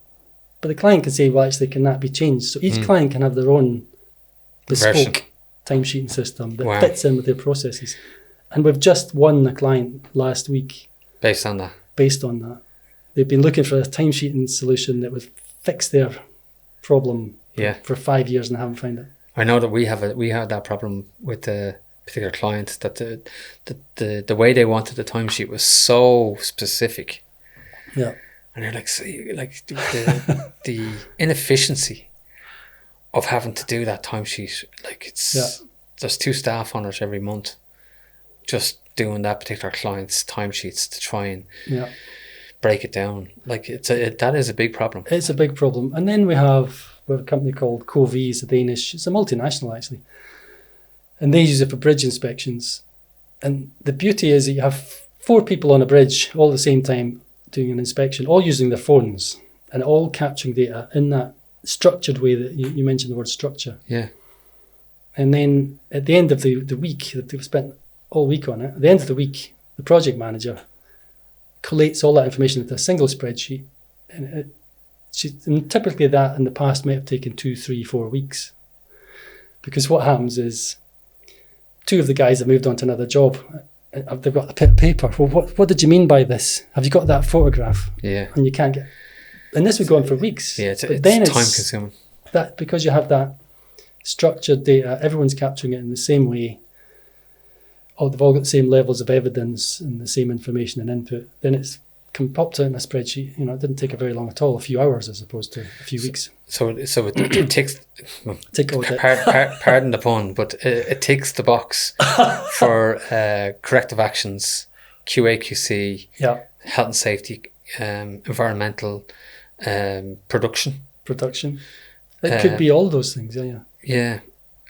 But the client can say, well, actually, can that be changed? So each client can have their own bespoke timesheeting system that fits in with their processes. And we've just won a client last week. Based on that. They've been looking for a timesheeting solution that would fix their problem for 5 years and haven't found it. I know that we had that problem with the particular client, that the way they wanted the timesheet was so specific. Yeah. And they're like the inefficiency of having to do that timesheet. Like, there's 2 staff on it every month, just doing that particular client's timesheets to try and break it down. Like, that is a big problem. It's a big problem. And then we have a company called Covey, it's a multinational actually. And they use it for bridge inspections. And the beauty is that you have 4 people on a bridge all at the same time doing an inspection, all using their phones and all capturing data in that structured way that you mentioned the word structure. Yeah. And then at the end of the week, that they've spent all week on it, at the end of the week, the project manager collates all that information into a single spreadsheet. And typically that in the past might have taken 2, 3, 4 weeks. Because what happens is 2 of the guys have moved on to another job. They've got the bit of paper. Well, what did you mean by this? Have you got that photograph? Yeah. And you can't get... And this would go on for weeks. Yeah, it's time consuming. That, because you have that structured data, everyone's capturing it in the same way. They've all got the same levels of evidence and the same information and input. Then it's popped out in a spreadsheet. It didn't take a very long at all, a few hours as opposed to a few weeks. So it ticks... TickAudit. Pardon the pun, but it ticks the box for corrective actions, QA, QC, health and safety, environmental, production. It could be all those things, Yeah.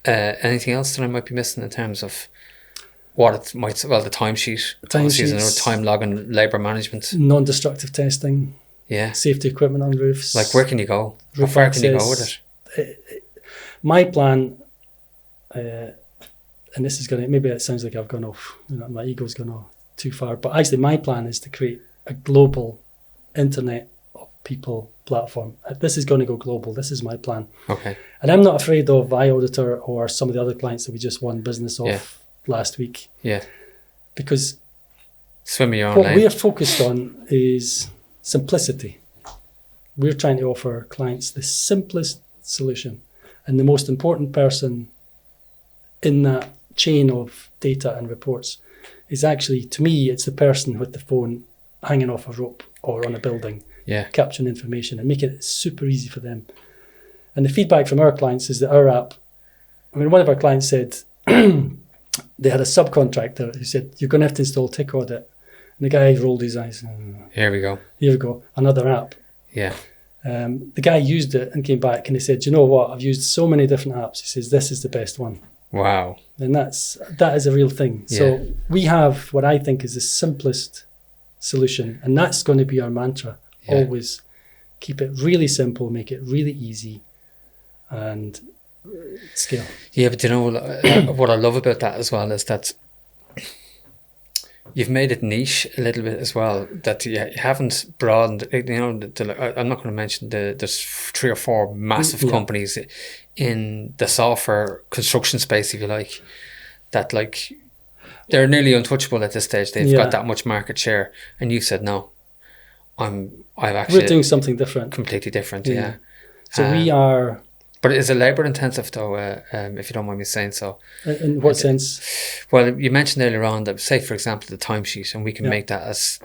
Anything else that I might be missing in terms of what it might... Well, the timesheet. Time logging, labour management. Non-destructive testing. Yeah. Safety equipment on roofs. Like, where can you go? How far can you go with it? My plan, and this is maybe it sounds like I've gone off, my ego's gone off too far, but actually my plan is to create a global internet of people platform. This is going to go global. This is my plan. Okay. And I'm not afraid of iAuditor or some of the other clients that we just won business off last week. Yeah. Because swim your own what lane. we're focused on is simplicity. We're trying to offer clients the simplest solution. And the most important person in that chain of data and reports is actually, to me, it's the person with the phone hanging off a rope or on a building, capturing information and making it super easy for them. And the feedback from our clients is that our app, one of our clients said they had a subcontractor who said, you're going to have to install TickAudit. And the guy rolled his eyes. Here we go. Another app. Yeah. The guy used it and came back and he said, you know what, I've used so many different apps. He says, this is the best one. Wow. And that is a real thing. Yeah. So we have what I think is the simplest solution, and that's going to be our mantra. Yeah. Always keep it really simple, make it really easy, and scale. Yeah, but what I love about that as well is that you've made it niche a little bit as well, that you haven't broadened, I'm not going to mention there's 3 or 4 massive companies in the software construction space, if you like, that like they're nearly untouchable at this stage. They've got that much market share, and you said no. We're doing something different, completely different. So we are. But is it labour intensive though? If you don't mind me saying so. In what sense? Well, you mentioned earlier on that, say for example, the timesheet, and we can make that as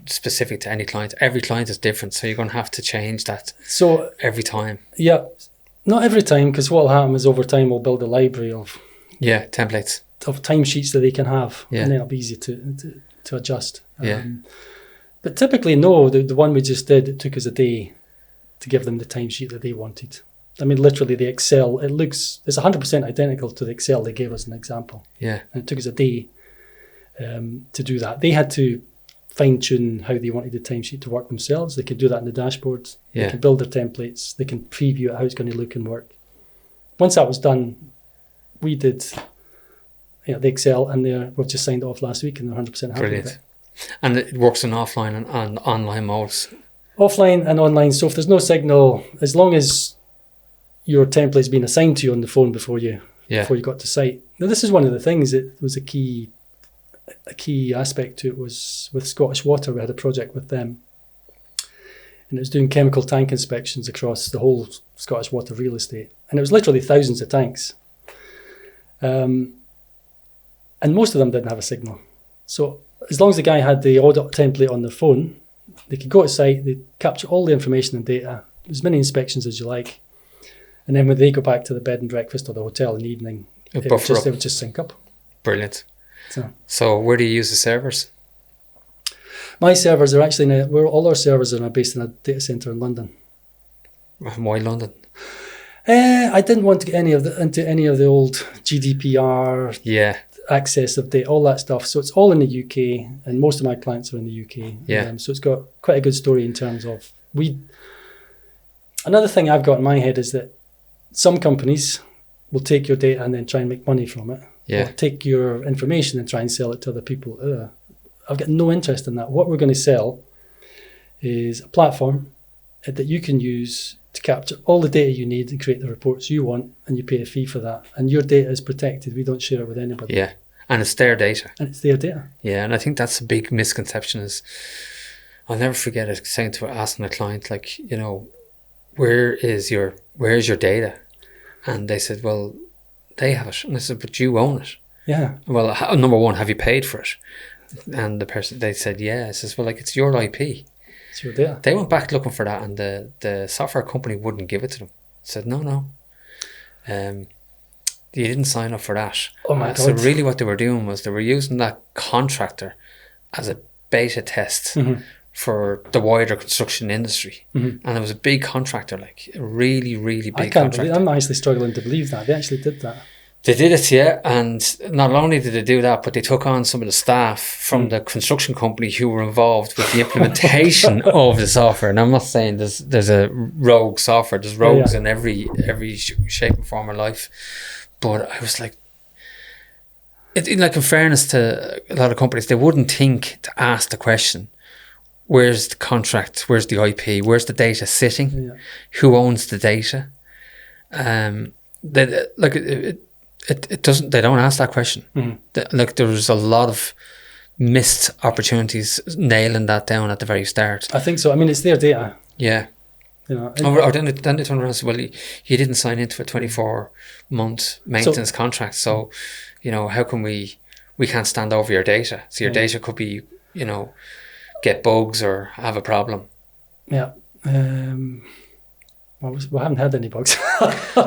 specific to any client. Every client is different, so you're going to have to change that. So every time. Yeah, not every time, because what will happen is over time we'll build a library of templates of timesheets that they can have, and then it'll be easy to adjust. But typically, no. The one we just did, it took us a day to give them the timesheet that they wanted. I mean, literally the Excel, it's 100% identical to the Excel they gave us an example. Yeah. And it took us a day to do that. They had to fine tune how they wanted the timesheet to work themselves. They could do that in the dashboard. Yeah. They can build their templates. They can preview it, how it's going to look and work. Once that was done, we did the Excel, and we've just signed it off last week, and they're 100% happy Brilliant. with it. And it works in offline and online modes. Offline and online. So if there's no signal, as long as your template's been assigned to you on the phone before you got to site. Now, this is one of the things that was a key aspect to it. Was with Scottish Water. We had a project with them, and it was doing chemical tank inspections across the whole Scottish Water real estate, and it was literally thousands of tanks, and most of them didn't have a signal. So as long as the guy had the audit template on their phone, they could go to site, they'd capture all the information and data, as many inspections as you like, and then when they go back to the bed and breakfast or the hotel in the evening, it would just sync up. Brilliant. So where do you use the servers? My servers are actually all our servers are based in a data centre in London. Why London? I didn't want to get into any of the old GDPR access of data, all that stuff. So it's all in the UK, and most of my clients are in the UK. Yeah. So it's got quite a good story in terms of Another thing I've got in my head is that some companies will take your data and then try and make money from it. Yeah. Or take your information and try and sell it to other people. I've got no interest in that. What we're going to sell is a platform that you can use to capture all the data you need and create the reports you want, and you pay a fee for that. And your data is protected. We don't share it with anybody. Yeah. And it's their data. And it's their data. Yeah, and I think that's a big misconception. Is I'll never forget it, asking a client, like, where's your data? And they said, well, they have it. And I said, but you own it. Yeah. Well, number one, have you paid for it? And they said, yeah. I says, well, it's your IP. It's your data. They went back looking for that, and the software company wouldn't give it to them. Said, no. You didn't sign up for that. Oh my God. So really what they were doing was they were using that contractor as a beta test for the wider construction industry. And it was a big contractor, like a really, really big contractor. I'm actually struggling to believe that. They actually did that. They did it, yeah, and not only did they do that, but they took on some of the staff from the construction company who were involved with the implementation of the software. And I'm not saying there's a rogue software. There's rogues in every shape and form of life. But I was like, like in fairness to a lot of companies, they wouldn't think to ask the question, where's the contract, where's the IP, where's the data sitting, who owns the data? It doesn't. They don't ask that question. Like there was a lot of missed opportunities nailing that down at the very start. I think so. I mean, it's their data. Yeah. Then they turn around and say, well, you didn't sign into a 24-month maintenance contract, so how can we can't stand over your data? So your data could be get bugs or have a problem. Yeah. We haven't had any bugs.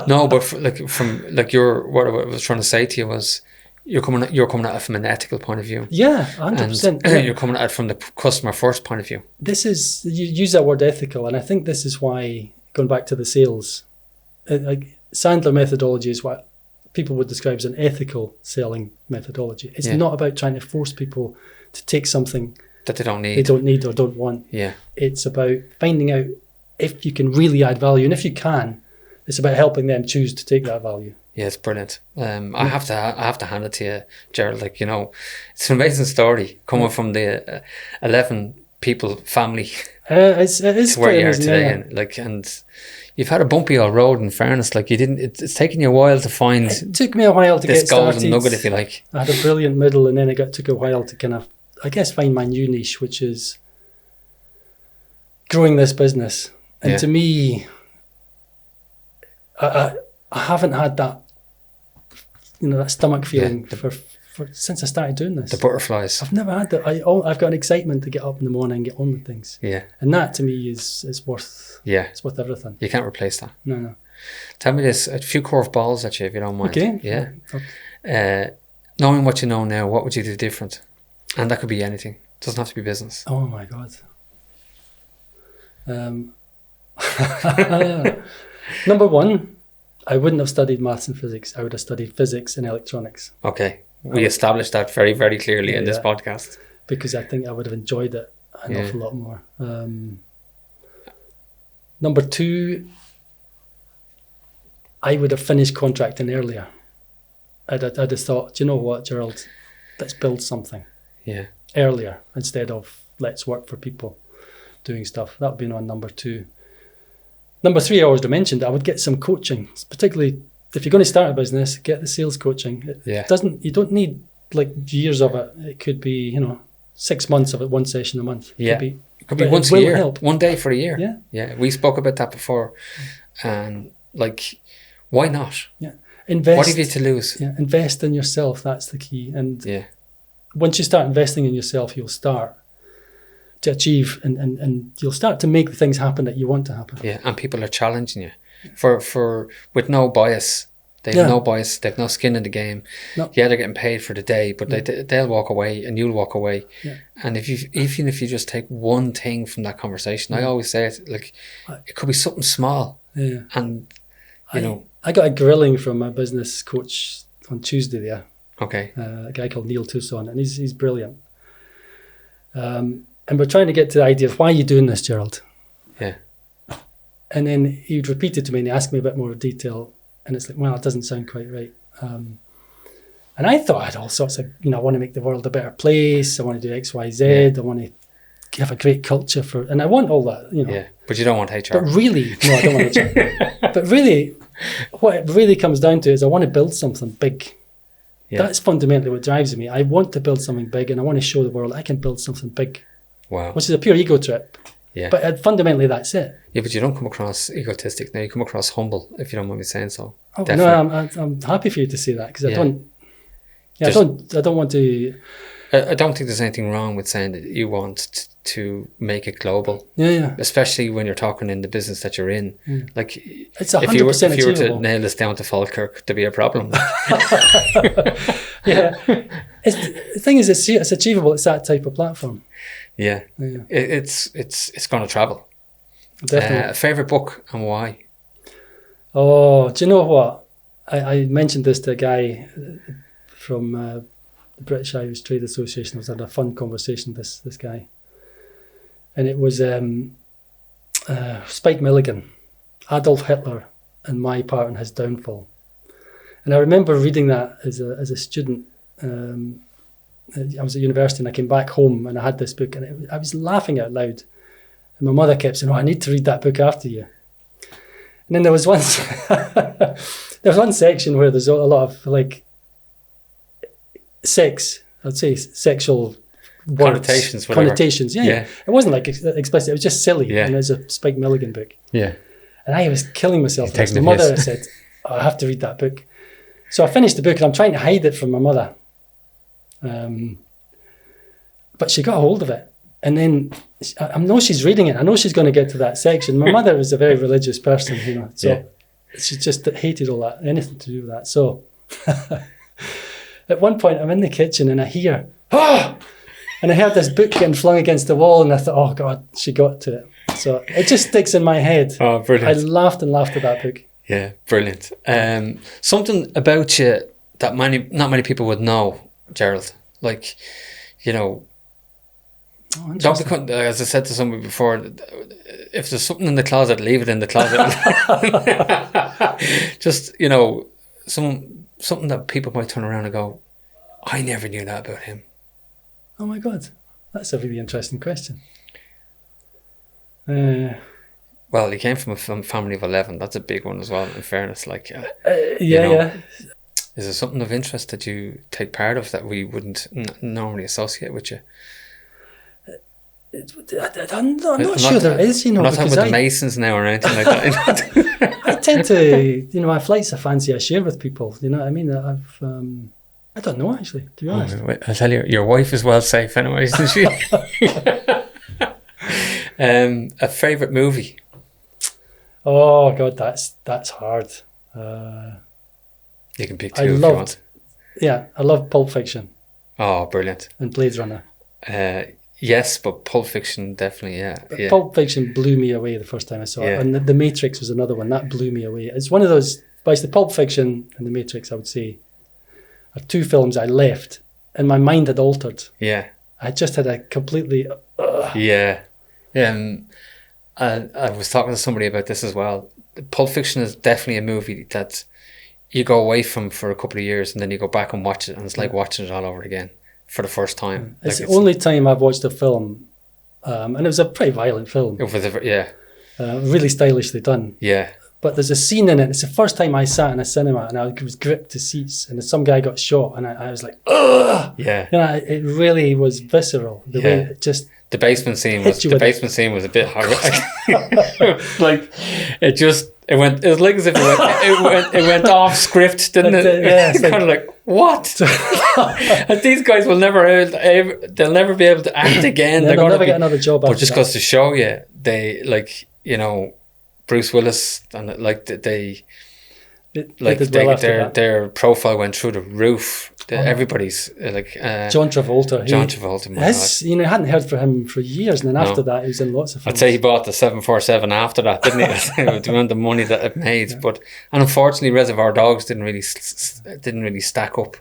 No, but what I was trying to say to you was, you're coming at it from an ethical point of view. Yeah, 100%. And you're coming at it from the customer first point of view. You use that word ethical, and I think this is why, going back to the sales, Sandler methodology is what people would describe as an ethical selling methodology. It's not about trying to force people to take something that they don't need or don't want. Yeah. It's about finding out if you can really add value, and if you can, it's about helping them choose to take that value. Yeah, it's brilliant. I have to hand it to you, Gerald. It's an amazing story coming from the 11 people family. It is to where you are amazing, today, and you've had a bumpy old road. In fairness, it's taken you a while to find. It took me a while to get started. This golden nugget, if you like. I had a brilliant middle, and then it took a while to kind of, I guess, find my new niche, which is growing this business. And to me, I haven't had that, that stomach feeling for since I started doing this. The butterflies. I've never had that. I've got an excitement to get up in the morning and get on with things. Yeah. And that to me is worth. Yeah. It's worth everything. You can't replace that. No. Tell me this: a few curved balls at you, if you don't mind. Okay. Yeah. Knowing what you know now, what would you do different? And that could be anything. It doesn't have to be business. Oh my God. Number one, I wouldn't have studied maths and physics. I would have studied physics and electronics. Okay. We established that very, very clearly in this podcast. Because I think I would have enjoyed it an awful lot more. Number two, I would have finished contracting earlier. I'd have thought, do you know what, Gerald? Let's build something. Yeah. Earlier instead of let's work for people doing stuff. That would be on number two. Number three, I already mentioned, I would get some coaching, particularly if you're going to start a business, get the sales coaching. You don't need like years of it. It could be, 6 months of it, one session a month. Yeah. It could be once a year, help. One day for a year. Yeah. Yeah. We spoke about that before. And why not? Yeah. Invest. What have you to lose? Yeah. Invest in yourself. That's the key. And once you start investing in yourself, you'll start to achieve and you'll start to make the things happen that you want to happen. Yeah. And people are challenging you for with no bias. They have no bias. They have no skin in the game. No. Yeah, they're getting paid for the day, but they'll walk away and you'll walk away. Yeah. And even if you just take one thing from that conversation, I always say it, it could be something small. Yeah. And, I got a grilling from my business coach on Tuesday there. Okay. A guy called Neil Tucson, and he's brilliant. And we're trying to get to the idea of why are you doing this, Gerald? Yeah. And then he'd repeat it to me and he asked me a bit more detail. And it's like, well, it doesn't sound quite right. And I thought I had all sorts of, I want to make the world a better place. I want to do X, Y, Z. I want to have a great culture and I want all that, Yeah, but you don't want HR. But really, no, I don't want HR. But really, what it really comes down to is I want to build something big. Yeah. That's fundamentally what drives me. I want to build something big and I want to show the world I can build something big. Wow. Which is a pure ego trip. Yeah. But fundamentally, that's it. Yeah, but you don't come across egotistic. Now you come across humble, if you don't mind me saying so. Oh, definitely. No, I'm happy for you to say that because I don't. Yeah, I don't want to. I don't think there's anything wrong with saying that you want to make it global. Yeah. Especially when you're talking in the business that you're in. Yeah. It's 100% if you were to nail this down to Falkirk, there'd be a problem. Yeah. The thing is, it's achievable. It's that type of platform. Yeah. It's going to travel. Definitely. Favorite book and why? Oh, do you know what? I mentioned this to a guy from the British Irish Trade Association. I was had a fun conversation with this guy, and it was Spike Milligan, Adolf Hitler, and my part in his downfall. And I remember reading that as a student. I was at university and I came back home and I had this book and I was laughing out loud. And my mother kept saying, I need to read that book after you. And then there was one section where there's a lot of sex, I'd say sexual words. Connotations. Yeah. It wasn't explicit, it was just silly. Yeah. And it was a Spike Milligan book. Yeah. And I was killing myself. My mother said, I have to read that book. So I finished the book and I'm trying to hide it from my mother. But she got a hold of it. And then I know she's reading it. I know she's going to get to that section. My mother was a very religious person, so she just hated all that, anything to do with that. So at one point I'm in the kitchen and I hear, and I heard this book getting flung against the wall and I thought, oh God, she got to it. So it just sticks in my head. Oh, brilliant. I laughed and laughed at that book. Yeah, brilliant. Something about you that not many people would know, Gerald. Don't become, as I said to somebody before, if there's something in the closet, leave it in the closet. Just, something that people might turn around and go, I never knew that about him. Oh my God, that's a really interesting question. Well, he came from a family of 11. That's a big one as well, in fairness. Yeah. Is there something of interest that you take part of that we wouldn't normally associate with you? I'm not sure there is, I'm not talking about the Masons now or anything like that. I tend to, my flights of fancy I share with people, you know what I mean? I don't know actually, to be honest. I'll tell you, your wife is well safe anyway, isn't she? A favourite movie? Oh God, that's hard. You can pick two if you want. Yeah, I love Pulp Fiction. Oh, brilliant. And Blade Runner. Yes, but Pulp Fiction definitely, yeah. Pulp Fiction blew me away the first time I saw Yeah. it. And the Matrix was another one. That blew me away. It's one of those, but the Pulp Fiction and the Matrix, I would say, are two films I left and my mind had altered. Yeah. I just had a completely... Yeah. I was talking to somebody about this as well. Pulp Fiction is definitely a movie that you go away from for a couple of years and then you go back and watch it and it's like watching it all over again for the first time. It's the only time I've watched a film, and it was a pretty violent film. Really stylishly done. Yeah. But there's a scene in it. It's the first time I sat in a cinema and I was gripped to seats and some guy got shot and I was like, ugh! Yeah. You know, it really was visceral. The way it just... The basement scene was a bit horrific. Like it was like as if it went off script, didn't it? Yeah, it's kind of like what? And these guys will they'll never be able to act again. They'll never get another job. But just because to show you, they Bruce Willis and their profile went through the roof. Everybody's John Travolta. John Travolta. I hadn't heard from him for years, and then after that, he was in lots of films. I'd say he bought the 747 after that, didn't he? The amount of money that it made, and unfortunately, Reservoir Dogs didn't really stack up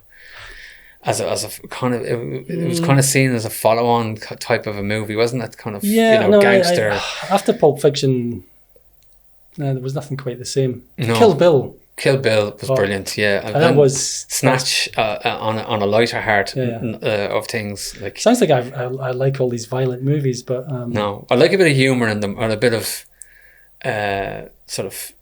as a kind of. It was kind of seen as a follow-on type of a movie, wasn't it? Kind of gangster. After Pulp Fiction, there was nothing quite the same. No. Kill Bill was brilliant, yeah. And that was Snatch on a lighter heart of things. Like sounds like I like all these violent movies, but no, I like a bit of humor in them, or a bit of sort of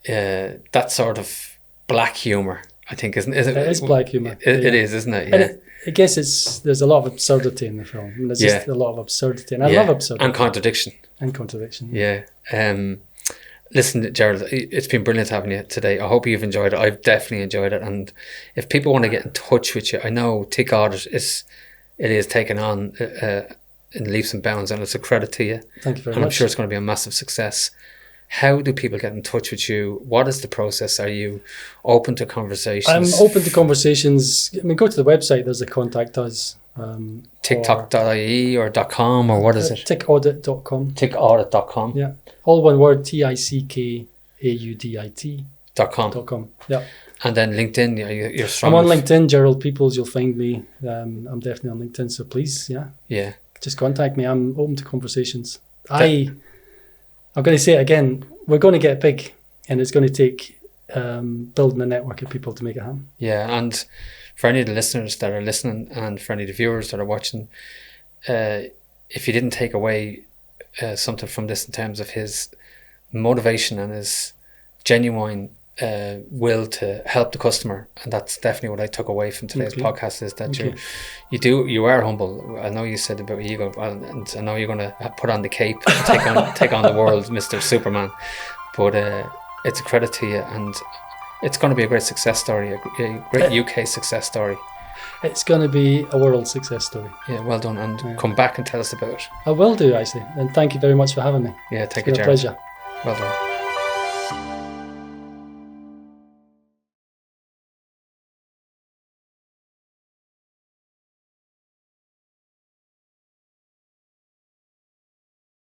that sort of black humor. I think isn't it? It is black humor. It is, isn't it? Yeah. And I guess there's a lot of absurdity in the film. I mean, there's just a lot of absurdity, and I love absurdity and contradiction. Yeah. Listen, Gerald, it's been brilliant having you today. I hope you've enjoyed it. I've definitely enjoyed it. And if people want to get in touch with you, I know TickAudit is taken on in leaps and bounds, and it's a credit to you. Thank you very much. And I'm sure it's going to be a massive success. How do people get in touch with you? What is the process? Are you open to conversations? I'm open to conversations. I mean, go to the website. There's a contact us. TikTok.ie or .com or what is it? TickAudit.com. TickAudit.com. Yeah. All one word, TickAudit. .com. Yeah. And then LinkedIn, you're strong. I'm on LinkedIn, Gerald Peoples, you'll find me. I'm definitely on LinkedIn, so please, just contact me. I'm open to conversations. I'm going to say it again, we're going to get big, and it's going to take building a network of people to make it happen. Yeah, and for any of the listeners that are listening and for any of the viewers that are watching, if you didn't take away something from this in terms of his motivation and his genuine will to help the customer, and that's definitely what I took away from today's podcast, is that you are humble. I know you said about ego, and I know you're going to put on the cape and take on the world, Mr. Superman, but it's a credit to you, and it's going to be a great success story, a great UK success story. It's going to be a world success story. Yeah, well done, and come back and tell us about it. I will do, actually, and thank you very much for having me. Yeah, take it, Gerald. Pleasure. Well done.